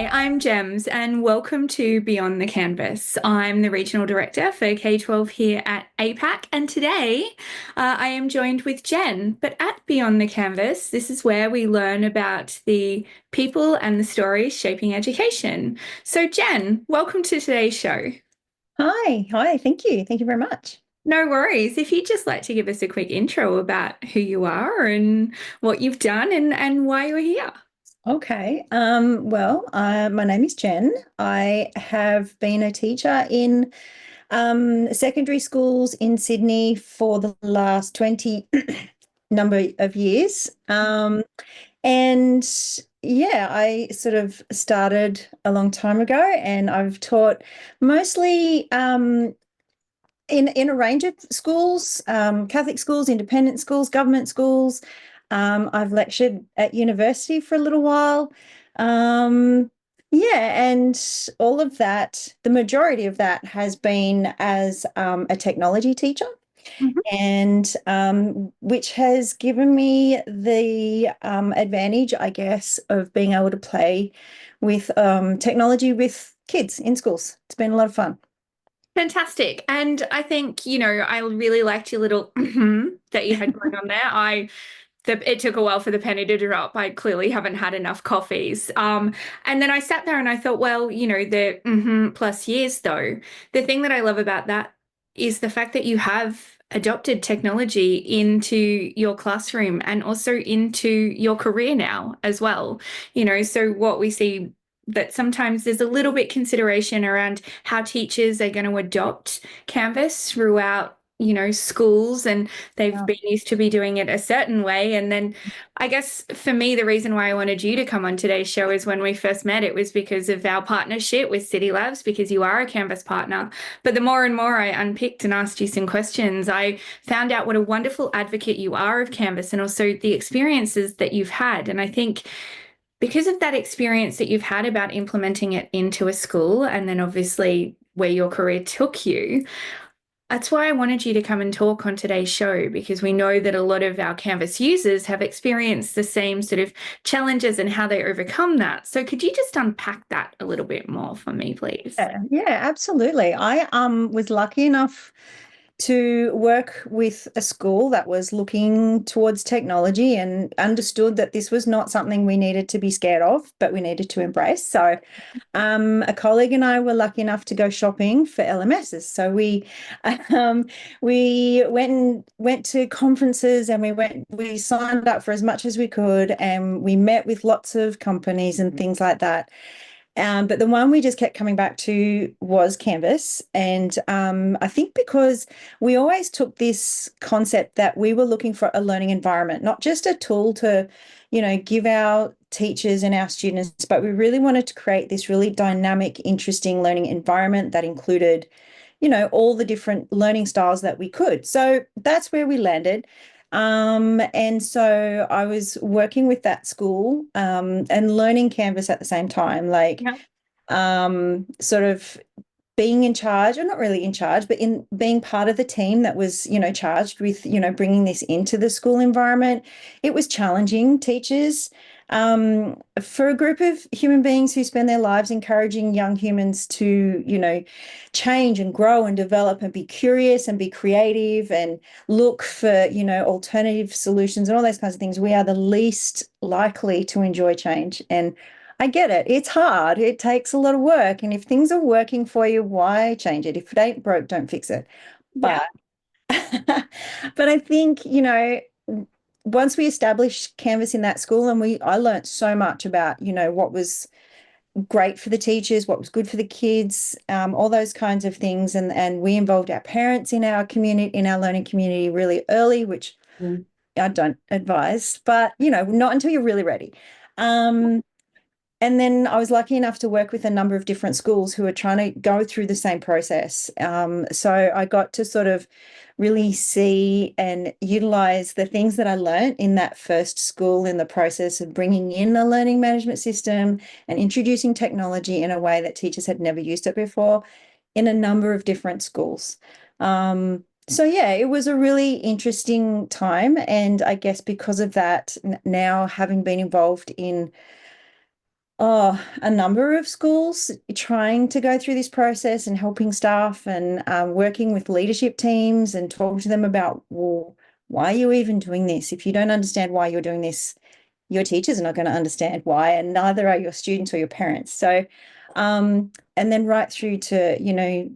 Hi, I'm Gems, and welcome to Beyond the Canvas. I'm the Regional Director for K-12 here at APAC, and today I am joined with Jen. But at Beyond the Canvas, this is where we learn about the people and the stories shaping education. So, Jen, welcome to today's show. Hi, thank you very much. No worries. If you'd just like to give us a quick intro about who you are and what you've done and why you're here. Okay, my name is Jen. I have been a teacher in secondary schools in Sydney for the last 20 number of years. And yeah, I sort of started a long time ago, and I've taught mostly in a range of schools, Catholic schools, independent schools, government schools. I've lectured at university for a little while. Um, yeah, and all of that, the majority of that has been as a technology teacher, Mhm. and which has given me the advantage, I guess, of being able to play with technology with kids in schools. It's been a lot of fun. Fantastic. And I think, I really liked your little that you had going on there. It took a while for the penny to drop. I clearly haven't had enough coffees. And then I sat there and I thought, well, the plus years though, the thing that I love about that is the fact that you have adopted technology into your classroom and also into your career now as well. So what we see that sometimes there's a little bit consideration around how teachers are going to adopt Canvas throughout, schools, and they've Yeah. been used to be doing it a certain way. And then I guess for me, the reason why I wanted you to come on today's show is when we first met, it was because of our partnership with Cidi Labs, because you are a Canvas partner. But the more and more I unpicked and asked you some questions, I found out what a wonderful advocate you are of Canvas and also the experiences that you've had. And I think because of that experience that you've had about implementing it into a school and then obviously where your career took you, that's why I wanted you to come and talk on today's show, because we know that a lot of our Canvas users have experienced the same sort of challenges and how they overcome that. So could you just unpack that a little bit more for me, please? Yeah, absolutely. I was lucky enough to work with a school that was looking towards technology and understood that this was not something we needed to be scared of, but we needed to embrace. So, a colleague and I were lucky enough to go shopping for LMSs. So um, we went to conferences, and we signed up for as much as we could, and we met with lots of companies and things like that. But the one we just kept coming back to was Canvas. And I think because we always took this concept that we were looking for a learning environment, not just a tool to, give our teachers and our students, but we really wanted to create this really dynamic, interesting learning environment that included, all the different learning styles that we could. So that's where we landed. And so I was working with that school and learning Canvas at the same time, like Yeah. sort of being in charge, or not really in charge, but in being part of the team that was, charged with, bringing this into the school environment. It was challenging teachers for a group of human beings who spend their lives encouraging young humans to, change and grow and develop and be curious and be creative and look for, alternative solutions and all those kinds of things. We are the least likely to enjoy change. And I get it. It's hard. It takes a lot of work. And if things are working for you, why change it? If it ain't broke, don't fix it. Yeah. But but I think, once we established Canvas in that school, and I learned so much about, what was great for the teachers, what was good for the kids, all those kinds of things. And we involved our parents in our community, in our learning community really early, which I don't advise, but not until you're really ready. Um, and then I was lucky enough to work with a number of different schools who are trying to go through the same process. So I got to sort of really see and utilize the things that I learned in that first school in the process of bringing in a learning management system and introducing technology in a way that teachers had never used it before in a number of different schools. So yeah, it was a really interesting time. And I guess because of that, now having been involved in Oh, a number of schools trying to go through this process and helping staff and working with leadership teams and talking to them about, well, why are you even doing this? If you don't understand why you're doing this, your teachers are not going to understand why, and neither are your students or your parents. So, and then right through to,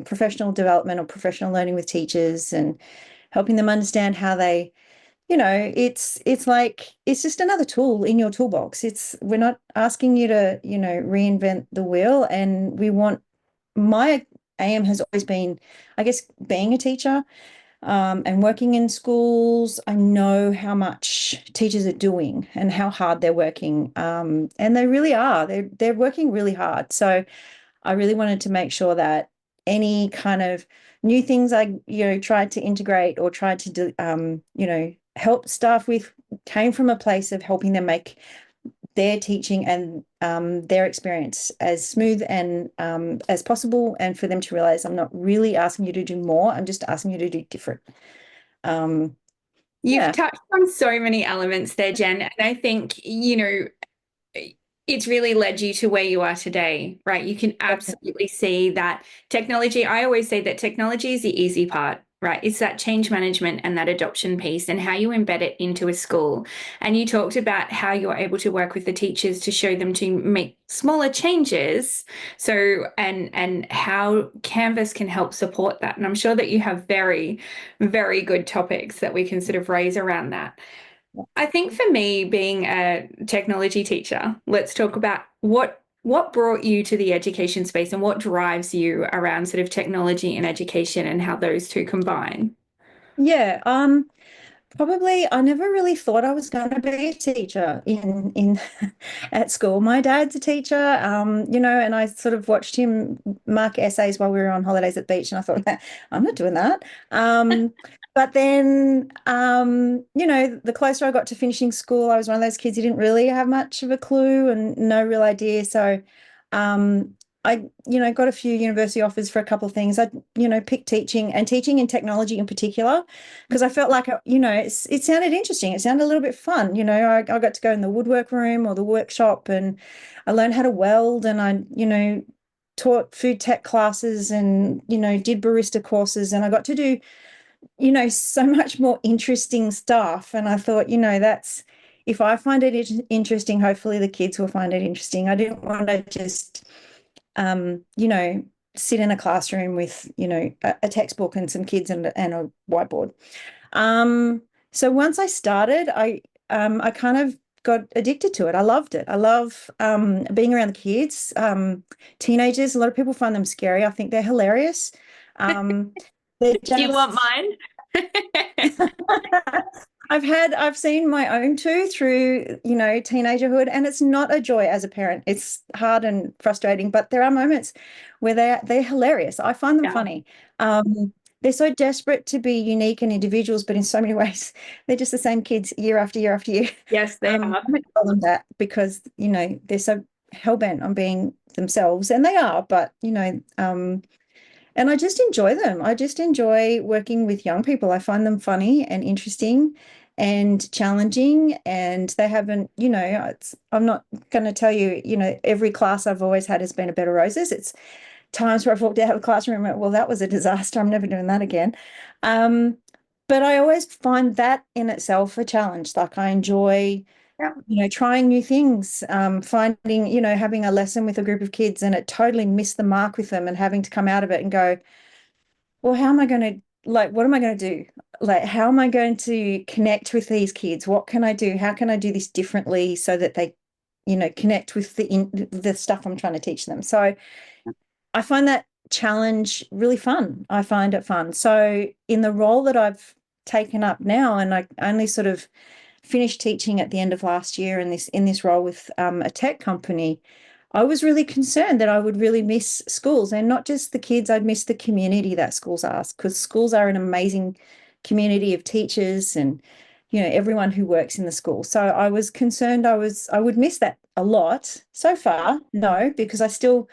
professional development or professional learning with teachers and helping them understand how they, it's like it's just another tool in your toolbox. We're not asking you to, reinvent the wheel. And my aim has always been, I guess, being a teacher, and working in schools. I know how much teachers are doing and how hard they're working. And they really are. They're working really hard. So I really wanted to make sure that any kind of new things I, tried to integrate or tried to do, help staff with came from a place of helping them make their teaching and their experience as smooth and as possible, and for them to realize I'm not really asking you to do more, I'm just asking you to do different. Um, You've yeah. touched on so many elements there, Jen, and I think, it's really led you to where you are today, right? You can absolutely see that technology. I always say that technology is the easy part, right? It's that change management and that adoption piece and how you embed it into a school. And you talked about how you're able to work with the teachers to show them to make smaller changes. So, and how Canvas can help support that. And I'm sure that you have very, very good topics that we can sort of raise around that. I think for me, being a technology teacher, let's talk about what brought you to the education space and what drives you around sort of technology and education and how those two combine. Yeah. Probably, I never really thought I was going to be a teacher in at school. My dad's a teacher, and I sort of watched him mark essays while we were on holidays at the beach, and I thought, I'm not doing that. But then, the closer I got to finishing school, I was one of those kids who didn't really have much of a clue and no real idea. So, I, got a few university offers for a couple of things. I, picked teaching and teaching in technology in particular because I felt like, it sounded interesting. It sounded a little bit fun. I got to go in the woodwork room or the workshop, and I learned how to weld, and I, taught food tech classes and, did barista courses, and I got to do, so much more interesting stuff. And I thought, if I find it interesting, hopefully the kids will find it interesting. I didn't want to just, um, you know, sit in a classroom with, a textbook and some kids and a whiteboard. So once I started, I kind of got addicted to it. I loved it. I love being around the kids, teenagers. A lot of people find them scary. I think they're hilarious. Um, they're Do you want just mine? I've seen my own too through, teenagerhood, and it's not a joy as a parent. It's hard and frustrating, but there are moments where they're hilarious. I find them Yeah. funny. They're so desperate to be unique and individuals, but in so many ways, they're just the same kids year after year after year. Yes, they I'm are. gonna tell them that because, they're so hell-bent on being themselves, and they are, but and I just enjoy them. I just enjoy working with young people. I find them funny and interesting and challenging. And they haven't, I'm not going to tell you, every class I've always had has been a bed of roses. It's times where I've walked out of the classroom and went, well, that was a disaster. I'm never doing that again. Um, but I always find that in itself a challenge. Like I enjoy, Yeah. trying new things, finding, having a lesson with a group of kids and it totally missed the mark with them and having to come out of it and go, well, how am I going to, like, what am I going to do? Like, how am I going to connect with these kids? What can I do? How can I do this differently so that they, connect with the stuff I'm trying to teach them? So I find that challenge really fun. I find it fun. So in the role that I've taken up now, and I only sort of finished teaching at the end of last year in this role with a tech company, I was really concerned that I would really miss schools, and not just the kids, I'd miss the community that schools are, because schools are an amazing community of teachers and everyone who works in the school. So I was concerned I would miss that a lot. So far, no, because I still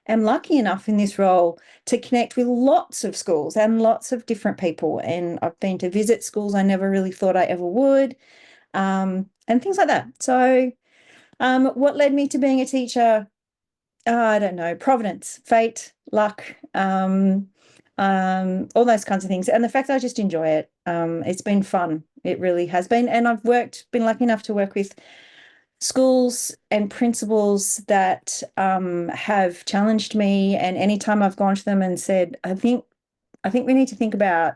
am lucky enough in this role to connect with lots of schools and lots of different people. And I've been to visit schools I never really thought I ever would, and things like that. So What led me to being a teacher? I don't know, providence, fate, luck, all those kinds of things. And the fact that I just enjoy it. It's been fun. It really has been. And been lucky enough to work with schools and principals that have challenged me. And anytime I've gone to them and said, I think we need to think about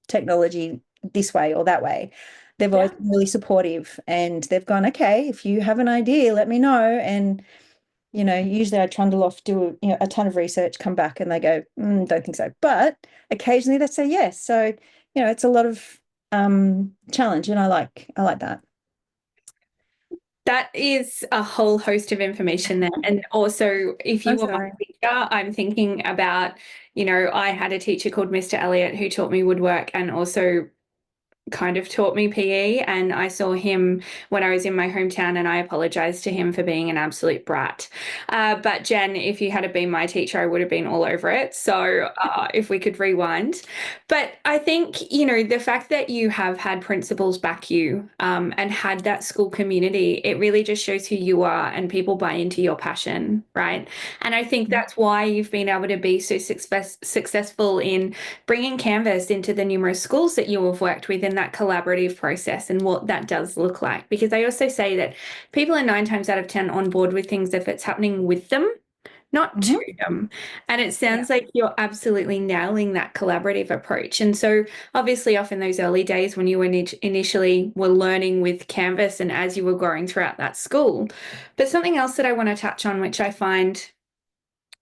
technology this way or that way. They've always Yeah. been really supportive and they've gone, okay, if you have an idea, let me know. And usually I trundle off, do a ton of research, come back, and they go, don't think so. But occasionally they say yes. So, it's a lot of challenge, and I like that. That is a whole host of information there. And also, if you I'm were my sorry. teacher, I'm thinking about, I had a teacher called Mr. Elliott who taught me woodwork and also kind of taught me PE, and I saw him when I was in my hometown, and I apologized to him for being an absolute brat. But Jen, if you had been my teacher, I would have been all over it. So if we could rewind. But I think, the fact that you have had principals back you and had that school community, it really just shows who you are and people buy into your passion, right? And I think that's why you've been able to be so successful in bringing Canvas into the numerous schools that you have worked with in that collaborative process and what that does look like. Because I also say that people are 9 times out of 10 on board with things if it's happening with them, not to Mhm. them. And it Yeah. sounds like you're absolutely nailing that collaborative approach. And so, obviously, off in those early days when you initially were learning with Canvas and as you were growing throughout that school. But something else that I want to touch on, which I find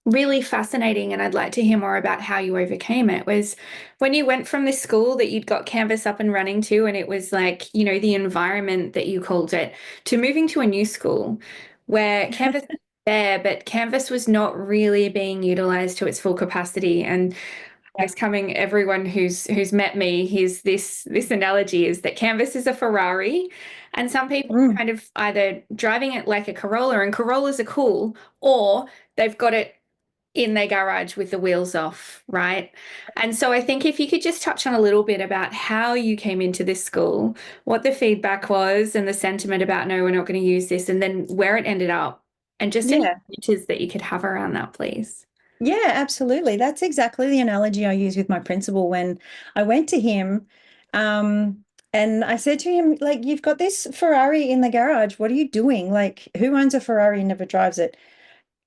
really fascinating, and I'd like to hear more about how you overcame it, was when you went from this school that you'd got Canvas up and running to, and it was like, the environment that you called it, to moving to a new school where Canvas was there, but Canvas was not really being utilized to its full capacity. And I Yeah. guess coming everyone who's met me, here's this analogy is that Canvas is a Ferrari, and some people are Mm. kind of either driving it like a Corolla, and Corollas are cool, or they've got it in their garage with the wheels off, right? And so I think if you could just touch on a little bit about how you came into this school, what the feedback was, and the sentiment about, no, we're not going to use this, and then where it ended up, and just any Yeah. pictures that you could have around that, please. Yeah, absolutely. That's exactly the analogy I use with my principal when I went to him. And I said to him, like, you've got this Ferrari in the garage. What are you doing? Like, who owns a Ferrari and never drives it?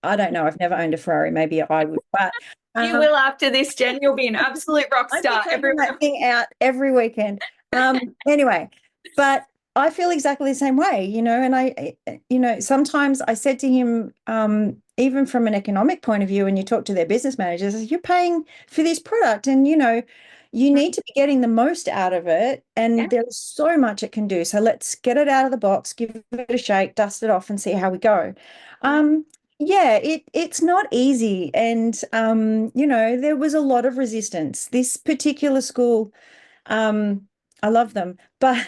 I don't know. I've never owned a Ferrari. Maybe I would, but You um, will after this, Jen. You'll be an absolute rock I'd be star. taking that Everyone. thing out every weekend. Anyway, but I feel exactly the same way, and sometimes I said to him, even from an economic point of view, and you talk to their business managers, you're paying for this product and, you need to be getting the most out of it. Yeah. And there's so much it can do. So let's get it out of the box, give it a shake, dust it off and see how we go. Yeah. Yeah, it's not easy. And there was a lot of resistance. This particular school, I love them, but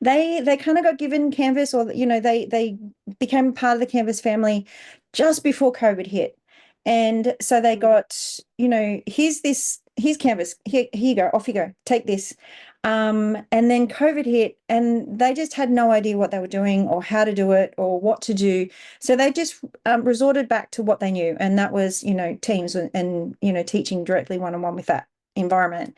they kind of got given Canvas, or they became part of the Canvas family just before COVID hit. And so they got, here's Canvas, here you go, off you go, take this. And then COVID hit and they just had no idea what they were doing or how to do it or what to do. So they just resorted back to what they knew, and that was, Teams and teaching directly one-on-one with that environment.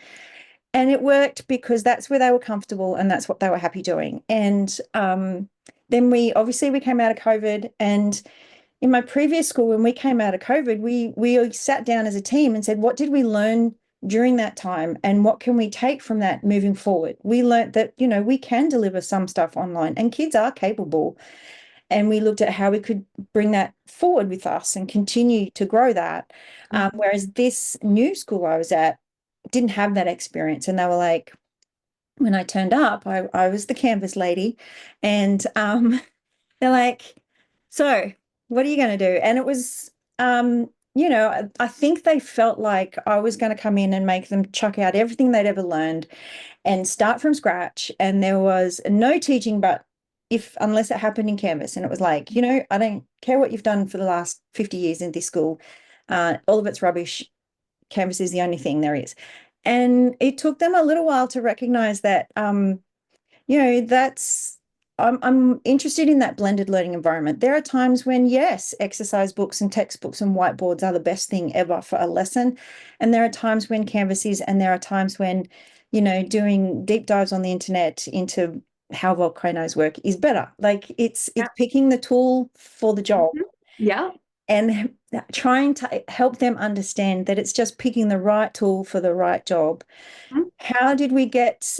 And it worked because that's where they were comfortable and that's what they were happy doing. And then we came out of COVID, and in my previous school, when we came out of COVID, we sat down as a team and said, what did we learn during that time and what can we take from that moving forward? We learned that, we can deliver some stuff online and kids are capable. And we looked at how we could bring that forward with us and continue to grow that. Whereas this new school I was at didn't have that experience. And they were like, when I turned up, I was the Canvas lady, and they're like, so what are you going to do? And it was, I think they felt like I was going to come in and make them chuck out everything they'd ever learned and start from scratch. And there was no teaching, but unless it happened in Canvas. And it was like, I don't care what you've done for the last 50 years in this school. All of it's rubbish. Canvas is the only thing there is. And it took them a little while to recognize that, that's I'm interested in that blended learning environment. There are times when, yes, exercise books and textbooks and whiteboards are the best thing ever for a lesson. And there are times when Canvas is, and there are times when, doing deep dives on the internet into how volcanoes work is better. Like it's Yeah. picking the tool for the job Mhm. Yeah. and trying to help them understand that it's just picking the right tool for the right job. Mhm. How did we get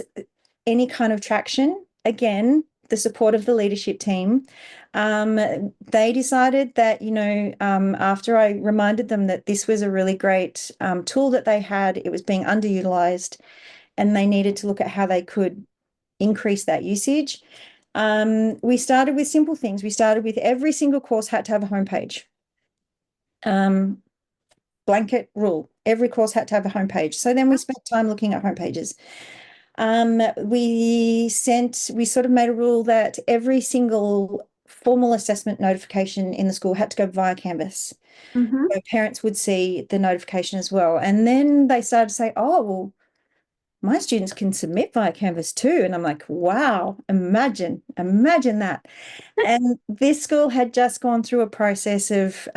any kind of traction? Again, the support of the leadership team. Um, they decided that, after I reminded them that this was a really great tool that they had, it was being underutilized, and they needed to look at how they could increase that usage. We started with simple things. We started with every single course had to have a homepage. Um, Blanket rule. Every course had to have a homepage. So then we spent time looking at homepages. We sort of made a rule that every single formal assessment notification in the school had to go via Canvas. Mhm. So parents would see the notification as well. And then they started to say, oh, well, my students can submit via Canvas too. And I'm like, wow, imagine that. And this school had just gone through a process of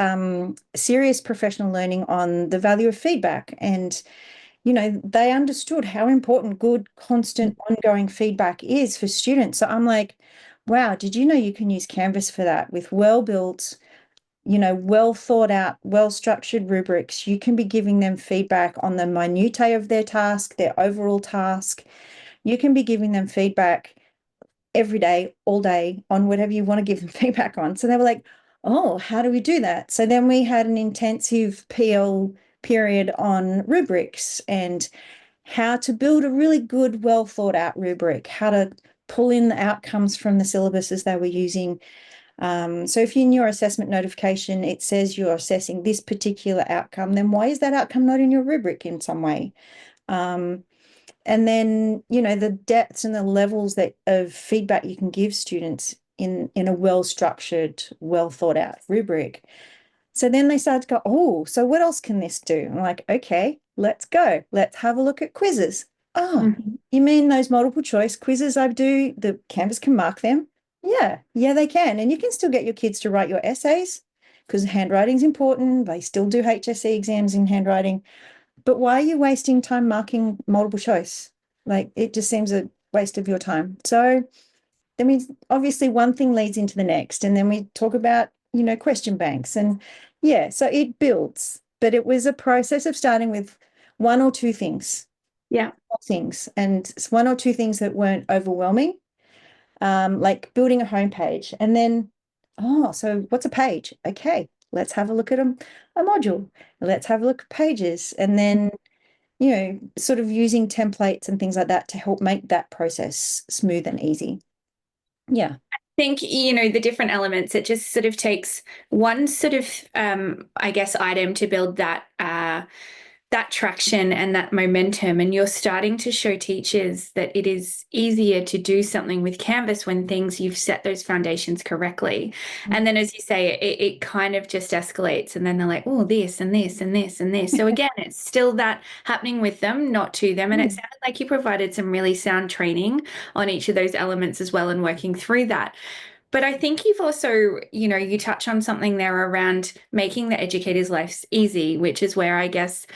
serious professional learning on the value of feedback. And, they understood how important good, constant, ongoing feedback is for students. So I'm like, wow, did you know you can use Canvas for that with well-built, well thought out, well structured rubrics? You can be giving them feedback on the minutiae of their task, their overall task. You can be giving them feedback every day, all day on whatever you want to give them feedback on. So they were like, oh, how do we do that? So then we had an intensive PL period on rubrics and how to build a really good, well thought out rubric, how to pull in the outcomes from the syllabuses they were using. So if in your assessment notification it says you're assessing this particular outcome, then why is that outcome not in your rubric in some way? Um, and then, the depths and the levels that of feedback you can give students in a well-structured, well thought out rubric. So then they started to go, oh, so what else can this do? I'm like, okay, let's go. Let's have a look at quizzes. Oh, Mhm. you mean those multiple choice quizzes I do, the Canvas can mark them? Yeah, they can. And you can still get your kids to write your essays because handwriting's important. They still do HSC exams in handwriting. But why are you wasting time marking multiple choice? Like it just seems a waste of your time. So then we obviously one thing leads into the next, and then we talk about, question banks. And yeah, so it builds, but it was a process of starting with one or two Yeah. things, and it's one or two things that weren't overwhelming, like building a homepage. And then, oh, so what's a page? Okay, let's have a look at a module. Let's have a look at pages. And then sort of using templates and things like that to help make that process smooth and easy. Yeah. Think, the different elements, it just sort of takes one sort of, I guess, item to build that traction and that momentum. And you're starting to show teachers that it is easier to do something with Canvas when you've set those foundations correctly. And then, as you say, it kind of just escalates. And then they're like, oh, this and this and this and this. So again, it's still that happening with them, not to them. And it Mm. sounded like you provided some really sound training on each of those elements as well and working through that. But I think you've also, you touch on something there around making the educators' lives easy, which is where I guess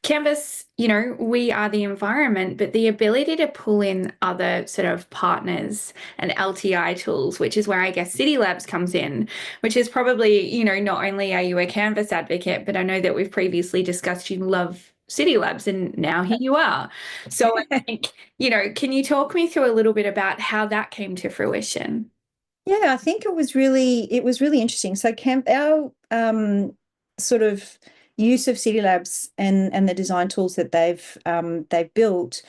Canvas, we are the environment, but the ability to pull in other sort of partners and LTI tools, which is where I guess Cidi Labs comes in, which is probably, not only are you a Canvas advocate, but I know that we've previously discussed you love Cidi Labs and now here you are. So I think, can you talk me through a little bit about how that came to fruition? Yeah, I think it was really interesting. So camp our sort of use of City Labs and the design tools that they've built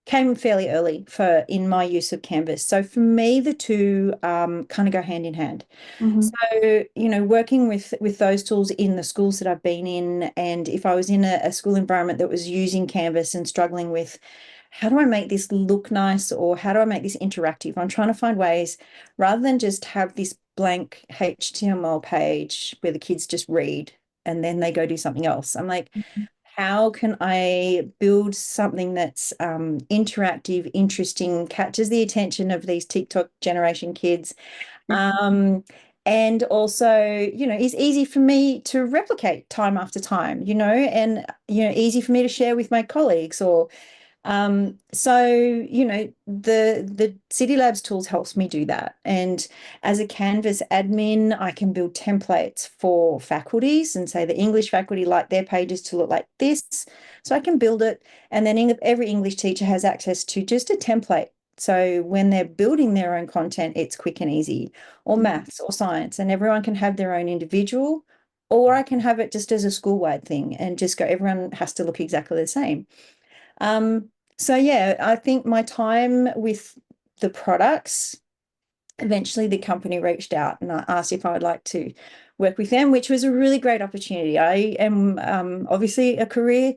came fairly early for in my use of Canvas. So for me, the two kind of go hand in hand. Mhm. So, working with those tools in the schools that I've been in, and if I was in a school environment that was using Canvas and struggling with how do I make this look nice or how do I make this interactive? I'm trying to find ways rather than just have this blank HTML page where the kids just read and then they go do something else. I'm like, how can I build something that's interactive, interesting, catches the attention of these TikTok generation kids, um, and also, is easy for me to replicate time after time, and easy for me to share with my colleagues or so, the City Labs tools helps me do that. And as a Canvas admin, I can build templates for faculties and say the English faculty like their pages to look like this. So I can build it. And then every English teacher has access to just a template. So when they're building their own content, it's quick and easy, or maths or science, and everyone can have their own individual, or I can have it just as a school-wide thing and just go, everyone has to look exactly the same. Um, so yeah, I think my time with the products, eventually the company reached out and I asked if I would like to work with them, which was a really great opportunity. I am obviously a career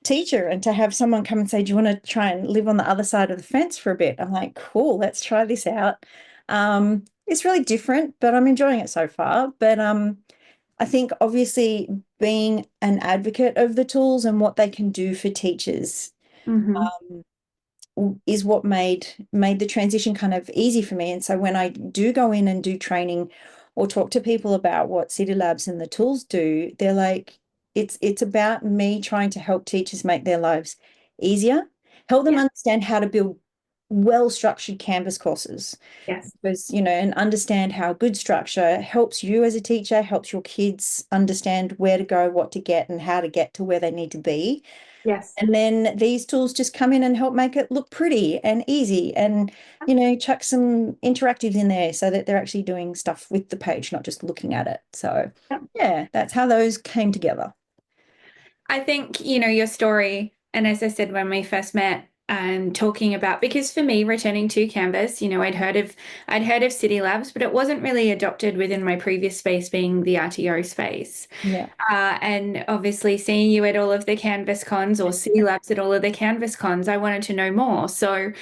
teacher, and to have someone come and say, "Do you want to try and live on the other side of the fence for a bit?" I'm like, "Cool, let's try this out." It's really different, but I'm enjoying it so far. But I think obviously being an advocate of the tools and what they can do for teachers Mm-hmm. is what made the transition kind of easy for me. And so when I do go in and do training or talk to people about what City Labs and the tools do, they're like, it's about me trying to help teachers make their lives easier, help them Yeah. understand how to build well-structured Canvas courses. Yes. Because, and understand how good structure helps you as a teacher, helps your kids understand where to go, what to get, and how to get to where they need to be. Yes. And then these tools just come in and help make it look pretty and easy and, chuck some interactive in there so that they're actually doing stuff with the page, not just looking at it. So, yeah, that's how those came together. I think, your story, and as I said when we first met, and talking about, because for me, returning to Canvas, I'd heard of City Labs, but it wasn't really adopted within my previous space, being the RTO space. Yeah. And obviously seeing you at all of the Canvas cons, or City Labs at all of the Canvas cons, I wanted to know more. So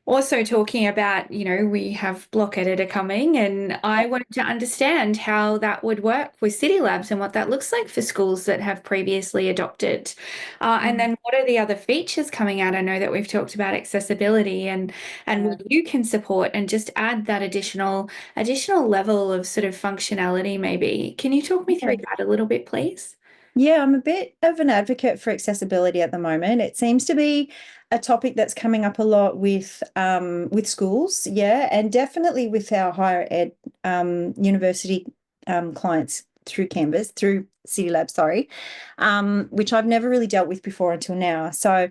also talking about, we have block editor coming, and I wanted to understand how that would work with City Labs and what that looks like for schools that have previously adopted. And Mm. then what are the other features coming out? I know that we've talked about accessibility and Yeah. what you can support, and just add that additional level of sort of functionality maybe. Can you talk me through that a little bit, please? Yeah, I'm a bit of an advocate for accessibility at the moment. It seems to be a topic that's coming up a lot with schools, yeah, and definitely with our higher ed university clients through Canvas, through City Lab, sorry, which I've never really dealt with before until now. So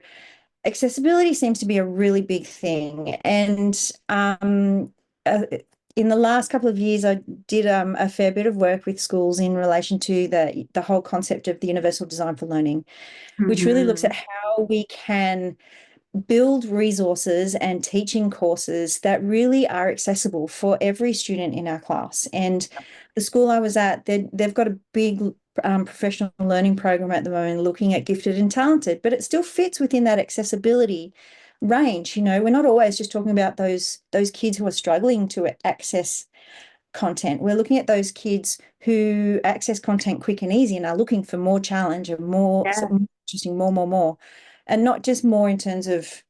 accessibility seems to be a really big thing. And uh, in the last couple of years, I did a fair bit of work with schools in relation to the whole concept of the universal design for learning, which really looks at Mhm. how we can build resources and teaching courses that really are accessible for every student in our class. And the school I was at, they've got a big professional learning program at the moment looking at gifted and talented, but it still fits within that accessibility range. We're not always just talking about those kids who are struggling to access content. We're looking at those kids who access content quick and easy and are looking for more challenge and more Yeah. something interesting, more, and not just more in terms of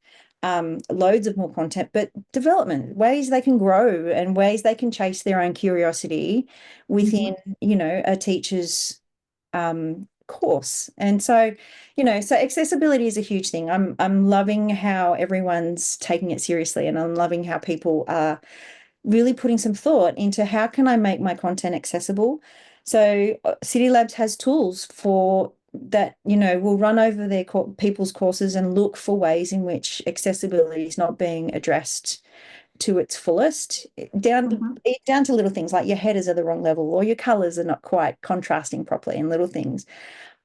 loads of more content, but development, ways they can grow and ways they can chase their own curiosity within, Mhm. a teacher's course. And so accessibility is a huge thing. I'm loving how everyone's taking it seriously, and I'm loving how people are really putting some thought into how can I make my content accessible. So City Labs has tools for that, will run over their people's courses and look for ways in which accessibility is not being addressed to its fullest, Mhm. down to little things like your headers are the wrong level or your colors are not quite contrasting properly and little things.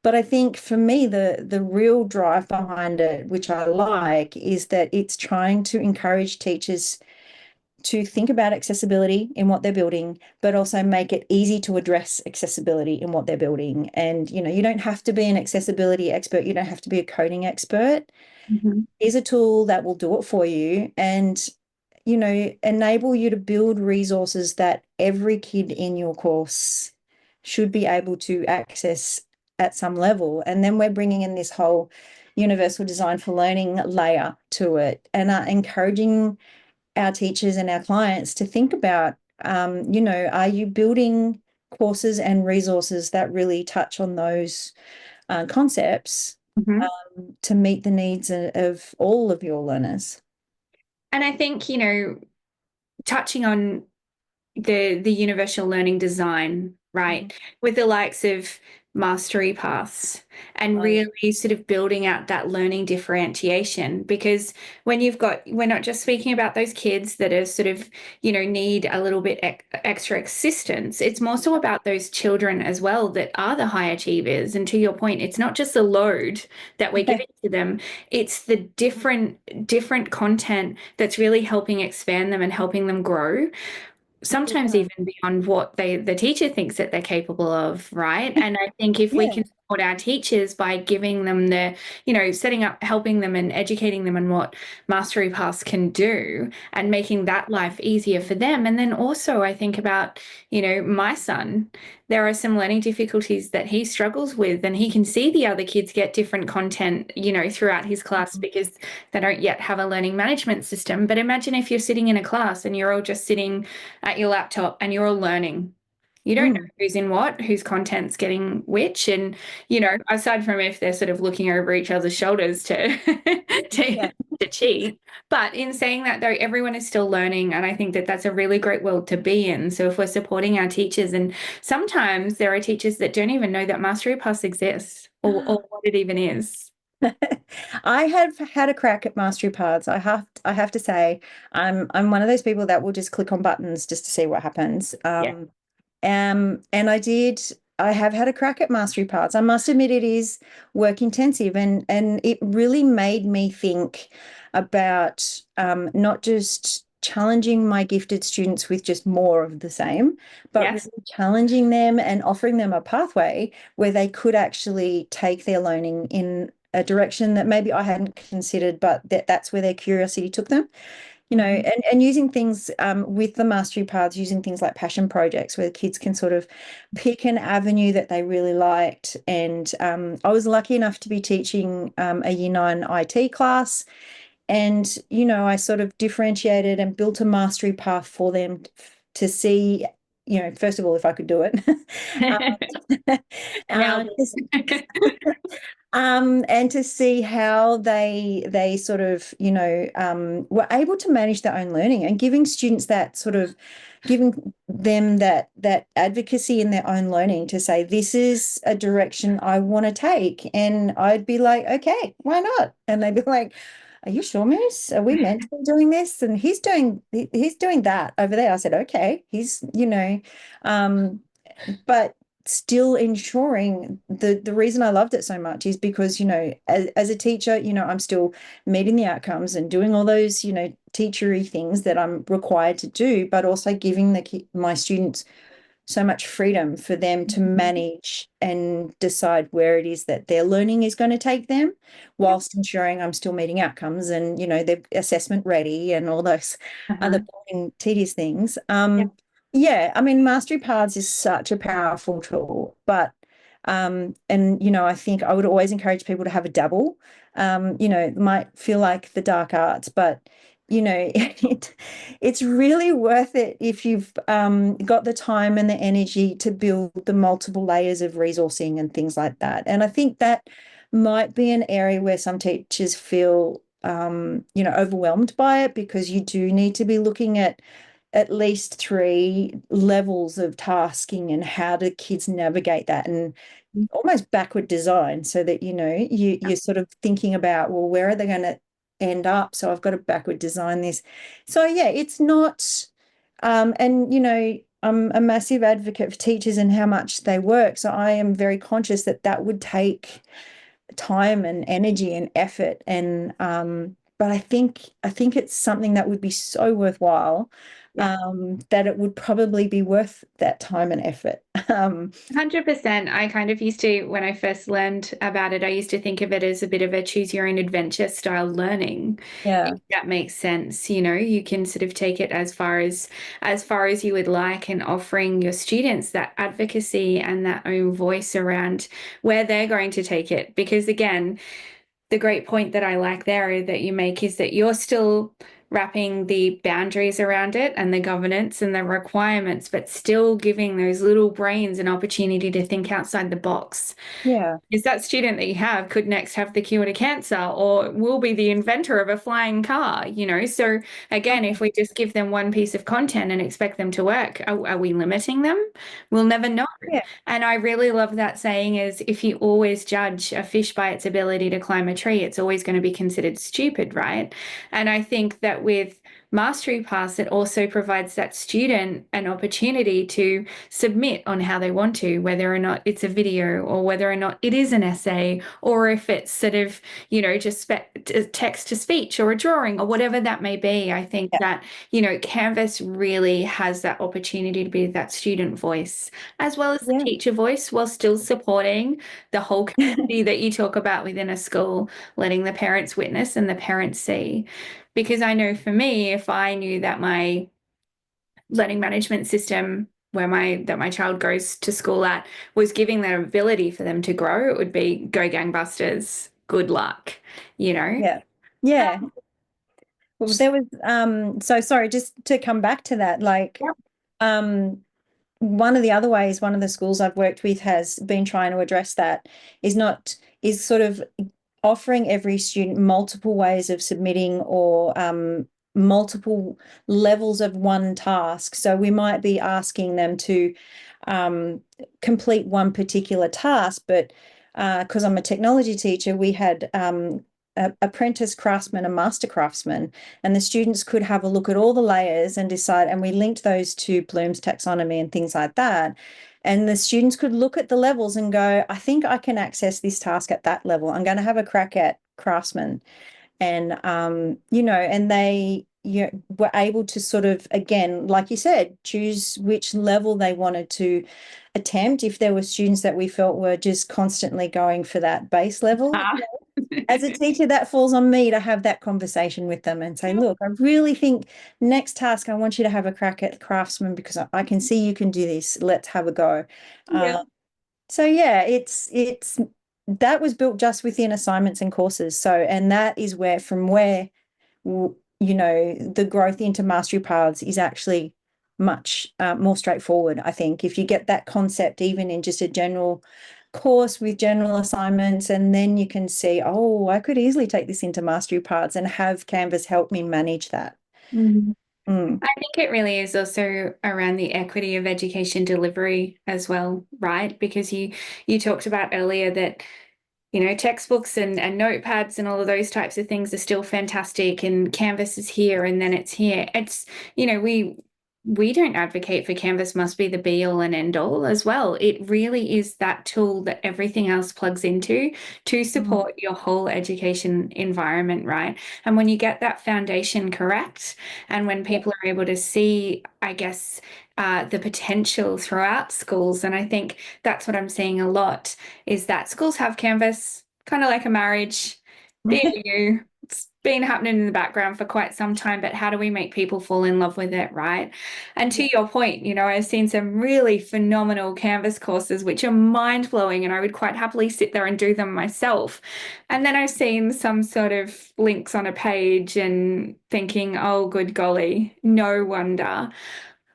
But I think for me, the real drive behind it, which I like, is that it's trying to encourage teachers to think about accessibility in what they're building, but also make it easy to address accessibility in what they're building. And, you don't have to be an accessibility expert. You don't have to be a coding expert. Mhm. Here's a tool that will do it for you and, enable you to build resources that every kid in your course should be able to access at some level. And then we're bringing in this whole universal design for learning layer to it, and encouraging our teachers and our clients to think about, are you building courses and resources that really touch on those concepts Mhm. to meet the needs of all of your learners? And I think, touching on the universal learning design, Mhm. right? With the likes of mastery paths and Oh, really sort of building out that learning differentiation. Because we're not just speaking about those kids that are sort of, need a little bit extra assistance. It's more so about those children as well that are the high achievers. And to your point, it's not just the load that we're yeah. giving to them, it's the different content that's really helping expand them and helping them grow, sometimes Yeah. even beyond what the teacher thinks that they're capable of, right? And I think if we Yeah. can support our teachers by giving them setting up, helping them and educating them on what Mastery Paths can do and making that life easier for them. And then also I think about, my son, there are some learning difficulties that he struggles with, and he can see the other kids get different content, throughout his class because they don't yet have a learning management system. But imagine if you're sitting in a class and you're all just sitting at your laptop and you're all learning. You don't know Mm. who's in what, whose content's getting which. And, aside from if they're sort of looking over each other's shoulders to to, Yeah. to cheat. But in saying that, though, everyone is still learning. And I think that that's a really great world to be in. So if we're supporting our teachers, and sometimes there are teachers that don't even know that Mastery Pass exists or what it even is. I have had a crack at mastery paths. I have to say, I'm one of those people that will just click on buttons just to see what happens. Yeah. And I have had a crack at mastery paths. I must admit it is work intensive, and it really made me think about not just challenging my gifted students with just more of the same, but really Yes. challenging them and offering them a pathway where they could actually take their learning in a direction that maybe I hadn't considered, but that's where their curiosity took them. Mhm. And using things with the mastery paths, using things like passion projects where the kids can sort of pick an avenue that they really liked. And I was lucky enough to be teaching a year 9 IT class. And, I sort of differentiated and built a mastery path for them to see, first of all, if I could do it. And how Just and to see how they sort of, were able to manage their own learning, and giving students that sort of giving them that advocacy in their own learning to say, this is a direction I want to take. And I'd be like, okay, why not? And they'd be like, are you sure, Miss? Are we meant to be doing this? And he's doing that over there. I said, okay, but still ensuring the reason I loved it so much is because, as a teacher, I'm still meeting the outcomes and doing all those, teachery things that I'm required to do, but also giving my students so much freedom for them to manage and decide where it is that their learning is going to take them, Yep. whilst ensuring I'm still meeting outcomes and, they're assessment ready and all those other Uh-huh. boring, tedious things. Yep. Yeah, I mean, Mastery Paths is such a powerful tool, but and I think I would always encourage people to have a dabble. It might feel like the dark arts, but it's really worth it if you've got the time and the energy to build the multiple layers of resourcing and things like that. And I think that might be an area where some teachers feel overwhelmed by it, because you do need to be looking at least 3 levels of tasking and how do kids navigate that, and almost backward design, so that you're sort of thinking about, well, where are they going to end up, so I've got to backward design this. So yeah, it's not and I'm a massive advocate for teachers and how much they work, so I am very conscious that that would take time and energy and effort, and but I think it's something that would be so worthwhile Yeah. that it would probably be worth that time and effort. 100%. I kind of used to, when I first learned about it, I used to think of it as a bit of a choose your own adventure style learning. Yeah, If that makes sense. You can sort of take it as far as you would like, and offering your students that advocacy and that own voice around where they're going to take it. Because again, the great point that I like there that you make is that you're still wrapping the boundaries around it and the governance and the requirements, but still giving those little brains an opportunity to think outside the box. yeah, Is that student that you have could next have the cure to cancer or will be the inventor of a flying car. So again, if we just give them one piece of content and expect them to work, are we limiting them? We'll never know. yeah, And I really love that saying is if you always judge a fish by its ability to climb a tree, it's always going to be considered stupid, right? And I think that with Mastery Pass, it also provides that student an opportunity to submit on how they want to, whether or not it's a video or whether or not it is an essay, or if it's sort of, just text to speech or a drawing or whatever that may be. I think yeah, that, Canvas really has that opportunity to be that student voice as well as the yeah, teacher voice while still supporting the whole community that you talk about within a school, letting the parents witness and the parents see. Because I know for me, if I knew that my learning management system that my child goes to school at was giving that ability for them to grow, it would be go gangbusters, good luck, you know? yeah, yeah. Well, there was so sorry, just to come back to that, like Yep. um one of the other ways one of the schools I've worked with has been trying to address that is sort of offering every student multiple ways of submitting or multiple levels of one task. So we might be asking them to um, complete one particular task, but because I'm a technology teacher, we had apprentice craftsman and master craftsman, and the students could have a look at all the layers and decide, and we linked those to Bloom's taxonomy and things like that. And the students could look at the levels and go, I think I can access this task at that level. I'm going to have a crack at craftsman. And and they were able to sort of, again, like you said, choose which level they wanted to attempt. If there were students that we felt were just constantly going for that base level, Ah. as a teacher, that falls on me to have that conversation with them and say, look, I really think next task, I want you to have a crack at craftsman because I can see you can do this. Let's have a go. Yeah. So yeah, it's that was built just within assignments and courses. So, and that is where from where the growth into mastery paths is actually much more straightforward. I think if you get that concept even in just a general course with general assignments, and then you can see, oh, I could easily take this into mastery paths and have Canvas help me manage that. Mhm. Mm, I think it really is also around the equity of education delivery as well, right? Because you talked about earlier that textbooks and notepads and all of those types of things are still fantastic, and Canvas is here and then it's here. It's, we don't advocate for Canvas must be the be all and end all as well. It really is that tool that everything else plugs into to mm, support your whole education environment, right? And when you get that foundation correct, and when yeah, people are able to see, I guess, the potential throughout schools, and I think that's what I'm seeing a lot is that schools have Canvas, kind of like a marriage, BAU. It's been happening in the background for quite some time, but how do we make people fall in love with it, right? And to yeah, your point, I've seen some really phenomenal Canvas courses which are mind-blowing, and I would quite happily sit there and do them myself. And then I've seen some sort of links on a page and thinking, oh, good golly, no wonder.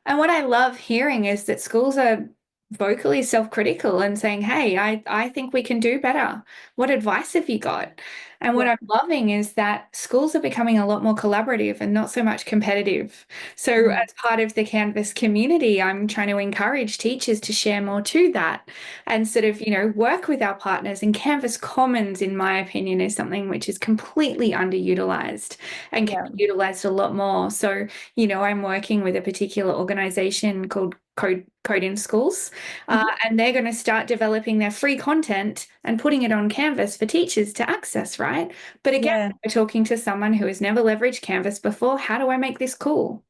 And what I love hearing is that schools are vocally self-critical and saying, hey, I think we can do better. What advice have you got? And what yeah, I'm loving is that schools are becoming a lot more collaborative and not so much competitive. So, mm, as part of the Canvas community, I'm trying to encourage teachers to share more to that and sort of, work with our partners. And Canvas Commons, in my opinion, is something which is completely underutilized and can yeah, be utilized a lot more. So, I'm working with a particular organization called Code in Schools, mhm, and they're going to start developing their free content and putting it on Canvas for teachers to access, right? But again, yeah, we're talking to someone who has never leveraged Canvas before. How do I make this cool?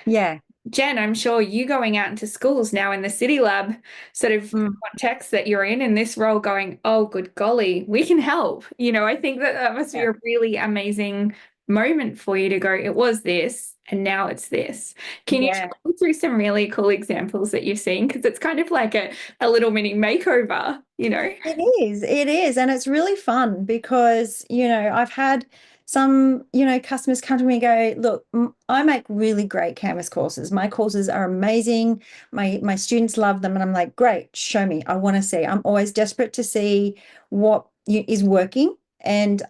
yeah. Jen, I'm sure you going out into schools now in the City Lab sort of Mm. context that you're in this role going, oh, good golly, we can help. I think that that must be Yeah. a really amazing moment for you to go, it was this and now it's this. Can you Yeah. talk me through some really cool examples that you've seen? Because it's kind of like a little mini makeover, you know? It is. And it's really fun because, I've had some, customers come to me and go, look, I make really great Canvas courses. My courses are amazing. My students love them. And I'm like, great, show me. I want to see. I'm always desperate to see what is working. And,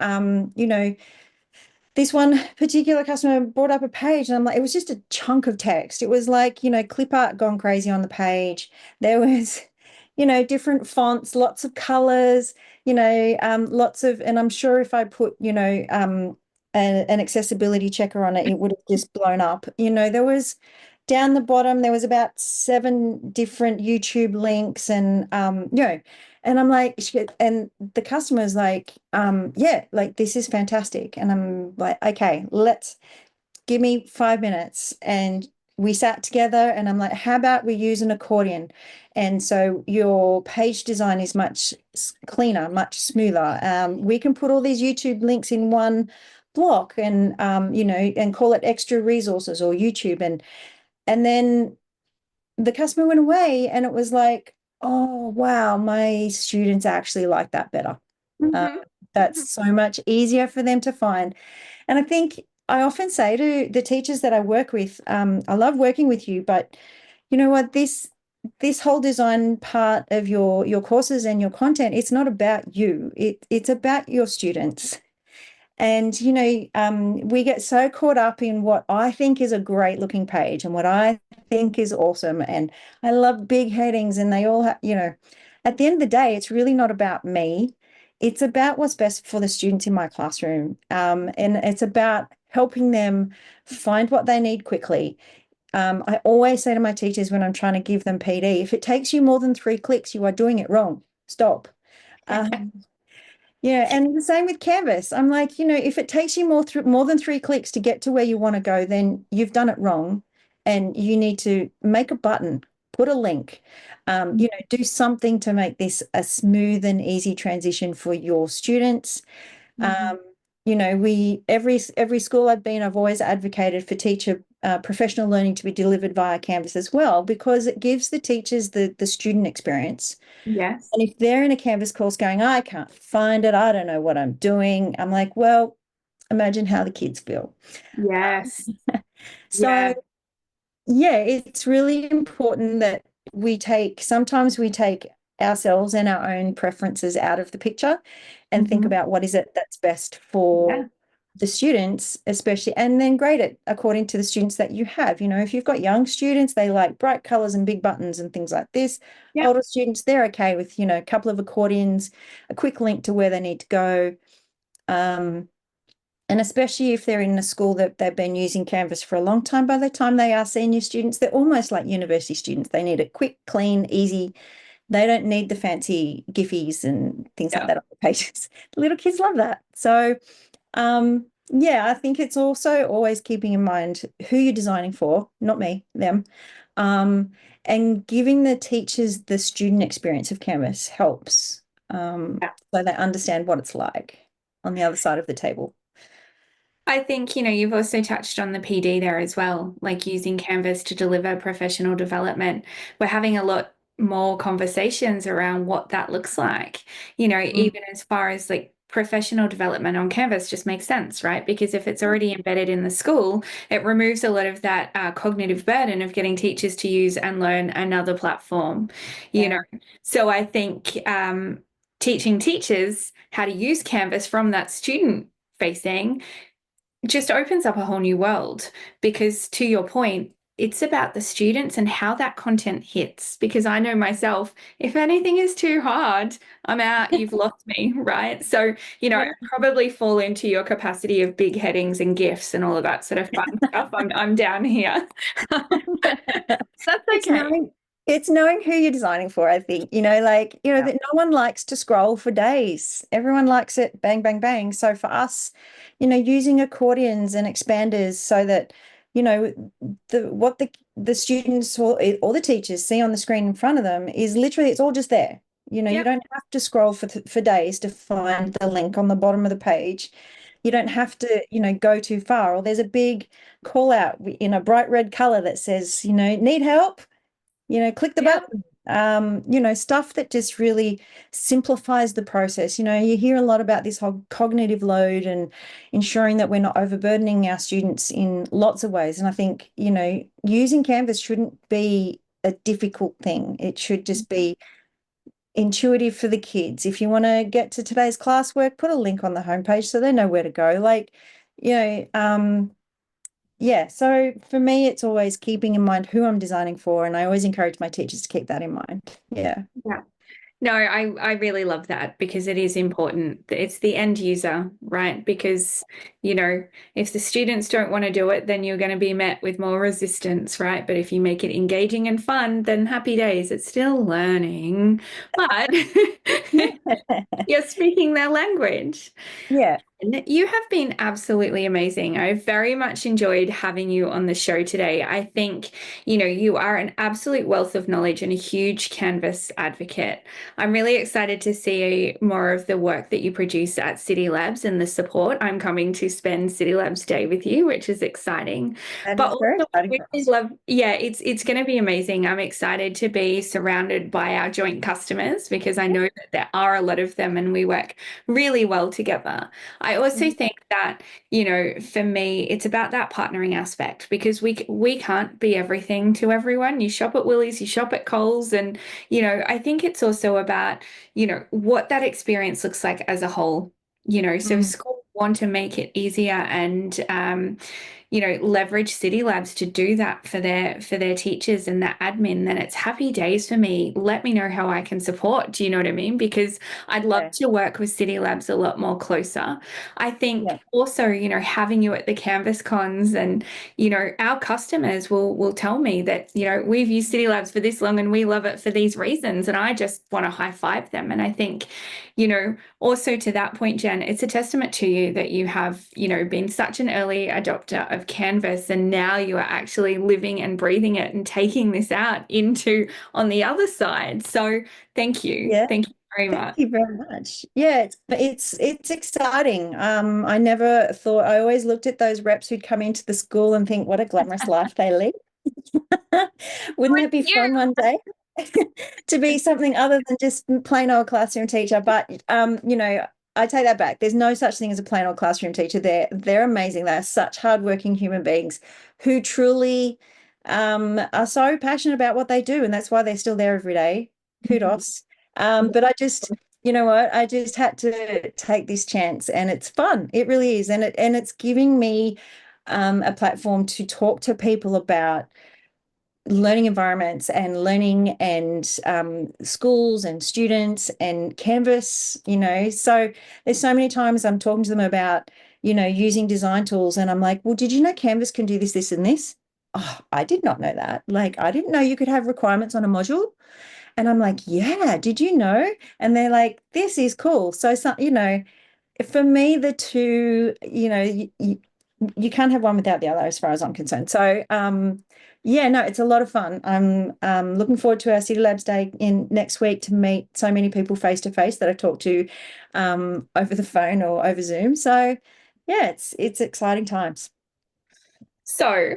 this one particular customer brought up a page and I'm like, it was just a chunk of text. It was like, clip art gone crazy on the page. There was, different fonts, lots of colors, lots of, and I'm sure if I put, an accessibility checker on it, it would have just blown up. There was down the bottom, there was about 7 different YouTube links and I'm like, and the customer's like, yeah, like this is fantastic. And I'm like, okay, let's give me 5 minutes. And we sat together and I'm like, how about we use an accordion? And so your page design is much cleaner, much smoother. We can put all these YouTube links in one block and and call it extra resources or YouTube. And then the customer went away and it was like, oh, wow, my students actually like that better. Uh, Mhm. that's so much easier for them to find. And I think I often say to the teachers that I work with, I love working with you, but you know what, this whole design part of your courses and your content, it's not about you. It's about your students. And, we get so caught up in what I think is a great looking page and what I think is awesome. And I love big headings and they all have, at the end of the day, it's really not about me. It's about what's best for the students in my classroom. And it's about helping them find what they need quickly. I always say to my teachers when I'm trying to give them PD, if it takes you more than 3 clicks, you are doing it wrong. Stop. Um, yeah, and the same with Canvas. I'm like, if it takes you more than 3 clicks to get to where you want to go, then you've done it wrong, and you need to make a button, put a link, do something to make this a smooth and easy transition for your students. Mhm. We every school I've been, I've always advocated for teacher professional learning to be delivered via Canvas as well because it gives the teachers the student experience. Yes. And if they're in a Canvas course going, I can't find it, I don't know what I'm doing, I'm like, well, imagine how the kids feel. Yes. So, Yeah. yeah, it's really important that sometimes we take ourselves and our own preferences out of the picture and think Mhm. about what is it that's best for Yeah. the students, especially, and then grade it according to the students that you have. If you've got young students, they like bright colors and big buttons and things like this. Yeah. Older students, they're okay with, a couple of accordions, a quick link to where they need to go. Um, and especially if they're in a school that they've been using Canvas for a long time, by the time they are senior students, they're almost like university students. They need it quick, clean, easy. They don't need the fancy giffies and things like Yeah. that on the pages. The little kids love that. So yeah, I think it's also always keeping in mind who you're designing for, not me, them. Um, and giving the teachers the student experience of Canvas helps, so they understand what it's like on the other side of the table. I think, you've also touched on the PD there as well, like using Canvas to deliver professional development. We're having a lot more conversations around what that looks like, Mm. even as far as like professional development on Canvas just makes sense, right? Because if it's already embedded in the school, it removes a lot of that cognitive burden of getting teachers to use and learn another platform, you know. Yeah. So I think teaching teachers how to use Canvas from that student facing just opens up a whole new world because to your point, it's about the students and how that content hits. Because I know myself, if anything is too hard, I'm out, you've lost me, right? So, I probably fall into your capacity of big headings and GIFs and all of that sort of fun stuff. I'm down here. That's It's okay. knowing it's knowing who you're designing for, I think. Yeah. That no one likes to scroll for days. Everyone likes it bang, bang, bang. So for us, using accordions and expanders so that you know, the students or the teachers see on the screen in front of them is literally, it's all just there. You know, you Yep. don't have to scroll for days to find the link on the bottom of the page. You don't have to, go too far. Or there's a big call out in a bright red color that says, need help, click the Yep. button. Stuff that just really simplifies the process. You hear a lot about this whole cognitive load and ensuring that we're not overburdening our students in lots of ways. And I think, using Canvas shouldn't be a difficult thing. It should just be intuitive for the kids. If you want to get to today's classwork, put a link on the homepage so they know where to go. You know, um, yeah, so for me, it's always keeping in mind who I'm designing for, and I always encourage my teachers to keep that in mind. Yeah. Yeah. No, I really love that because it is important. It's the end user, right? Because, if the students don't want to do it, then you're going to be met with more resistance, right? But if you make it engaging and fun, then happy days. It's still learning, but you're speaking their language. Yeah. You have been absolutely amazing. I've very much enjoyed having you on the show today. I think, you are an absolute wealth of knowledge and a huge Canvas advocate. I'm really excited to see more of the work that you produce at City Labs and the support. I'm coming to spend City Labs Day with you, which is exciting. That But is very also, exciting I for really us. love, yeah, it's going to be amazing. I'm excited to be surrounded by our joint customers because I know that there are a lot of them and we work really well together. I also Mhm. think that, for me, it's about that partnering aspect because we can't be everything to everyone. You shop at Woolies, you shop at Coles, and I think it's also about, what that experience looks like as a whole. So Mm. schools want to make it easier and leverage City Labs to do that for their teachers and their admin, then it's happy days for me. Let me know how I can support. Do you know what I mean? Because I'd love Yeah. to work with City Labs a lot more closer. I Yeah. think also, having you at the Canvas cons and, our customers will tell me that, we've used City Labs for this long and we love it for these reasons. And I just want to high five them. And I think, also to that point, Jen, it's a testament to you that you have, been such an early adopter of Canvas and now you are actually living and breathing it and taking this out into on the other side. So thank you. Yeah. Thank you very Thank much. you very much. Yeah, it's exciting. I never thought, I always looked at those reps who'd come into the school and think, what a glamorous life they lead. Wouldn't that be You. fun one day to be something other than just plain old classroom teacher? But I take that back. There's no such thing as a plain old classroom teacher. They're amazing. They're such hardworking human beings who truly are so passionate about what they do, and that's why they're still there every day. Kudos. But I just, you know what? I just had to take this chance, and it's fun. It really is, and it's giving me a platform to talk to people about learning environments and learning and schools and students and Canvas, So there's so many times I'm talking to them about, using design tools and I'm like, well, did you know Canvas can do this, this, and this? Oh, I did not know that. Like, I didn't know you could have requirements on a module. And I'm like, yeah, did you know? And they're like, this is cool. So, for me, the two, you can't have one without the other, as far as I'm concerned. So, yeah, no, it's a lot of fun. I'm looking forward to our City Labs Day in next week to meet so many people face to face that I talk to over the phone or over Zoom. So, yeah, it's exciting times. So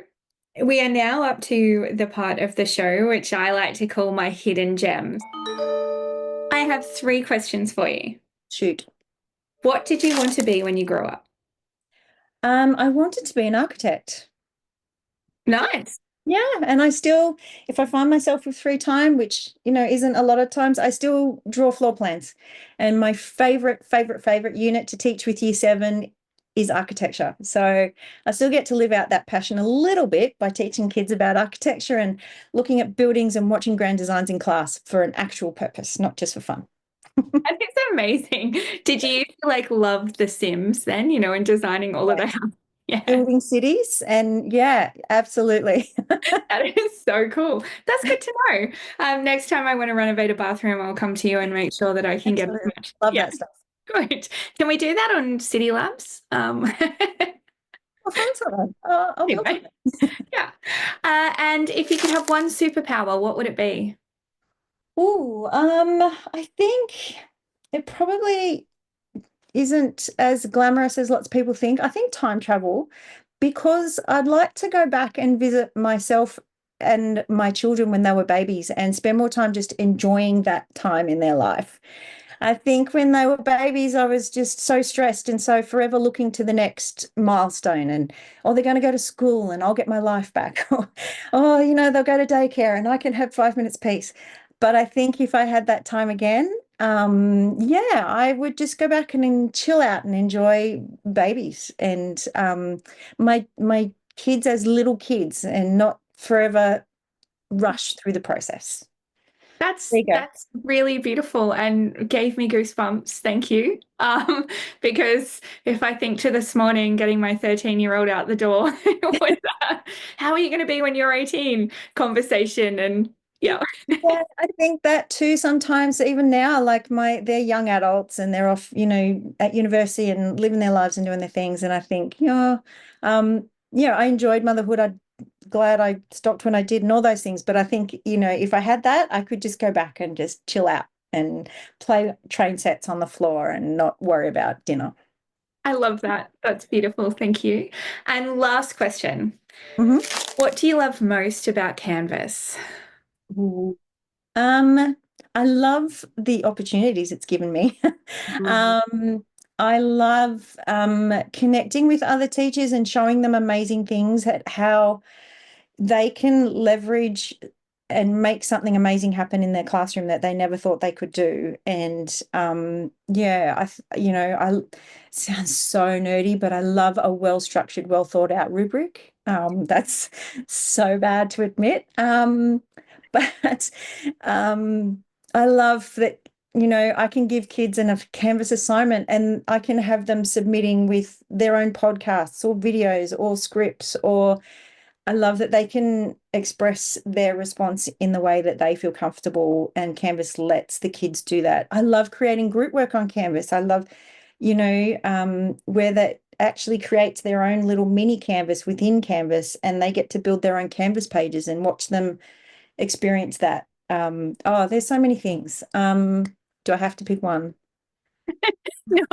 we are now up to the part of the show which I like to call my hidden gems. I have three questions for you. Shoot. What did you want to be when you grew up? I wanted to be an architect. Nice. Yeah, and I still, if I find myself with free time, which, isn't a lot of times, I still draw floor plans. And my favorite unit to teach with year 7 is architecture. So I still get to live out that passion a little bit by teaching kids about architecture and looking at buildings and watching grand designs in class for an actual purpose, not just for fun. That is amazing. Did you like love The Sims then, and designing all of the house? Yeah, Building cities, and yeah, absolutely. that is so cool. That's good to know. Next time I want to renovate a bathroom, I'll come to you and make sure that I can get as Absolutely. much. Love Yeah, that stuff. good. Can we do that on City Labs? I'll find someone. I'll build Anyway, it. yeah. And if you could have one superpower, what would it be? Oh, I think it probably isn't as glamorous as lots of people think. I think time travel, because I'd like to go back and visit myself and my children when they were babies and spend more time just enjoying that time in their life. I think when they were babies, I was just so stressed and so forever looking to the next milestone and, oh, they're going to go to school and I'll get my life back. Oh, they'll go to daycare and I can have 5 minutes peace. But I think if I had that time again, yeah, I would just go back and chill out and enjoy babies and my kids as little kids and not forever rush through the process. There That's you go. that's really beautiful and gave me goosebumps. Thank you. Because if I think to this morning getting my 13-year-old out the door with how are you going to be when you're 18 conversation and yeah. Yeah, I think that too sometimes even now, like they're young adults and they're off, at university and living their lives and doing their things. And I think, I enjoyed motherhood. I'm glad I stopped when I did and all those things. But I think, if I had that, I could just go back and just chill out and play train sets on the floor and not worry about dinner. I love that. That's beautiful. Thank you. And last question. Mhm. What do you love most about Canvas? Ooh. Um, I love the opportunities it's given me. Mm. Um, I love connecting with other teachers and showing them amazing things at how they can leverage and make something amazing happen in their classroom that they never thought they could do. And yeah, I sounds so nerdy, but I love a well-structured, well thought out rubric. That's so bad to admit. But I love that, I can give kids a Canvas assignment and I can have them submitting with their own podcasts or videos or scripts, or I love that they can express their response in the way that they feel comfortable, and Canvas lets the kids do that. I love creating group work on Canvas. I love, where that actually creates their own little mini Canvas within Canvas and they get to build their own Canvas pages and watch them experience that. Oh, there's so many things. Do I have to pick one? No,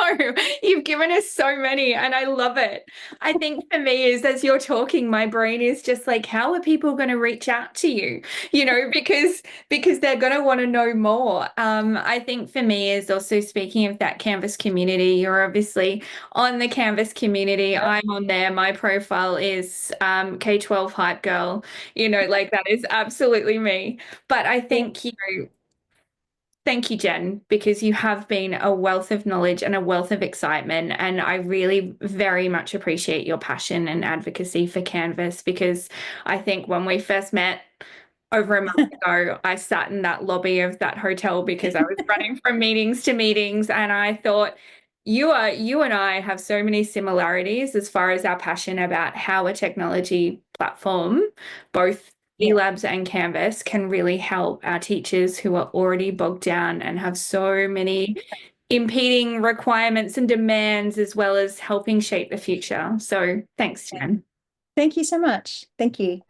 you've given us so many and I love it. I think for me is as you're talking, my brain is just like, how are people going to reach out to you? Because they're going to want to know more. I think for me is also speaking of that Canvas community, you're obviously on the Canvas community. I'm on there. My profile is K-12 hype girl, like that is absolutely me. But I think, thank you, Jen, because you have been a wealth of knowledge and a wealth of excitement. And I really very much appreciate your passion and advocacy for Canvas because I think when we first met over a month ago, I sat in that lobby of that hotel because I was running from meetings to meetings. And I thought, you and I have so many similarities as far as our passion about how a technology platform, both Yeah. Labs and Canvas can really help our teachers who are already bogged down and have so many impeding requirements and demands, as well as helping shape the future. So thanks, Jen. Thank you so much. Thank you.